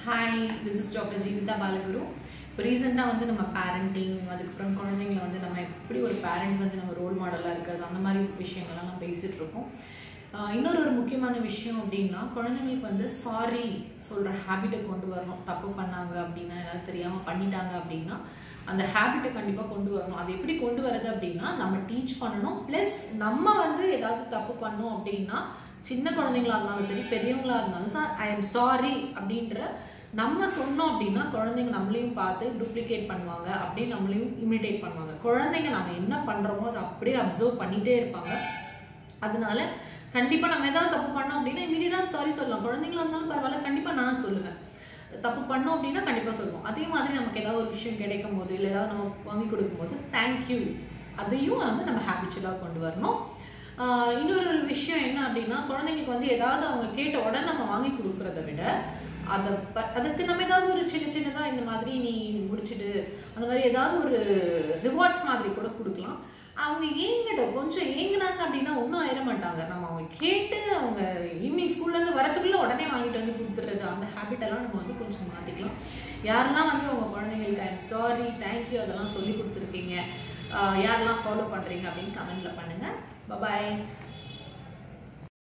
Hi, this is Dr. Jeevitha Balaguru. இப்போ ரீசெண்டாக வந்து நம்ம பேரண்டிங் அதுக்கப்புறம் குழந்தைங்களை வந்து நம்ம எப்படி ஒரு பேரண்ட் வந்து நம்ம ரோல் மாடலாக இருக்கிறது அந்த மாதிரி விஷயங்கள்லாம் நம்ம பேசிகிட்டு இருக்கோம். இன்னொரு முக்கியமான விஷயம் அப்படின்னா குழந்தைங்களுக்கு வந்து சாரி சொல்கிற ஹேபிட்டை கொண்டு வரணும். தப்பு பண்ணாங்க அப்படின்னா ஏதாவது தெரியாமல் பண்ணிட்டாங்க அப்படின்னா அந்த ஹேபிட்டை கண்டிப்பாக கொண்டு வரணும். அது எப்படி கொண்டு வரது அப்படின்னா நம்ம டீச் பண்ணணும். ப்ளஸ் நம்ம வந்து ஏதாவது தப்பு பண்ணோம் அப்படின்னா சின்ன குழந்தைங்களா இருந்தாலும் சரி பெரியவங்களா இருந்தாலும் சார் ஐ எம் சாரி அப்படின்ற நம்ம சொன்னோம் அப்படின்னா குழந்தைங்க நம்மளையும் பார்த்து டூப்ளிகேட் பண்ணுவாங்க, அப்படியே நம்மளையும் இமிடேட் பண்ணுவாங்க. குழந்தைங்க நம்ம என்ன பண்ணுறோமோ அதை அப்படியே அப்சர்வ் பண்ணிகிட்டே இருப்பாங்க. அதனால கண்டிப்பாக நம்ம ஏதாவது தப்பு பண்ணோம் அப்படின்னா இமீடியட்டாக சாரி சொல்லலாம். குழந்தைங்களா இருந்தாலும் பரவாயில்ல, கண்டிப்பாக நான் சொல்லுவேன். தப்பு பண்ணோம் அப்படின்னா கண்டிப்பாக சொல்லுவோம். அதே மாதிரி நமக்கு ஏதாவது ஒரு விஷயம் கிடைக்கும் போது இல்லை ஏதாவது நம்ம வாங்கி கொடுக்கும்போது தேங்க்யூ அதையும் வந்து நம்ம ஹேபிச்சுவலாக கொண்டு வரணும். இன்னொரு விஷயம் என்ன அப்படின்னா குழந்தைங்களுக்கு வந்து ஏதாவது அவங்க கேட்ட உடனே நம்ம வாங்கி கொடுக்குறத விட அதுக்கு நம்ம ஏதாவது ஒரு சின்னதாக இந்த மாதிரி நீ முடிச்சுட்டு அந்த மாதிரி ஏதாவது ஒரு ரிவார்ட்ஸ் மாதிரி கூட கொடுக்கலாம். அவங்க கொஞ்சம் ஏங்கினாங்க அப்படின்னா ஒன்றும் ஆயிட மாட்டாங்க. நம்ம அவங்க கேட்டு அவங்க ஈவினிங் ஸ்கூல்லேருந்து வரத்துக்குள்ளே உடனே வாங்கிட்டு வந்து கொடுத்துறது அந்த ஹேபிட்டெல்லாம் நம்ம வந்து கொஞ்சம் மாற்றிக்கலாம். யாரெல்லாம் வந்து அவங்க குழந்தைங்களுக்கு ஐ எம் சாரி தேங்க்யூ அதெல்லாம் சொல்லி கொடுத்துருக்கீங்க, யாரெல்லாம் ஃபாலோ பண்ணுறீங்க அப்படின்னு கமெண்ட்டில் பண்ணுங்கள். Bye-bye.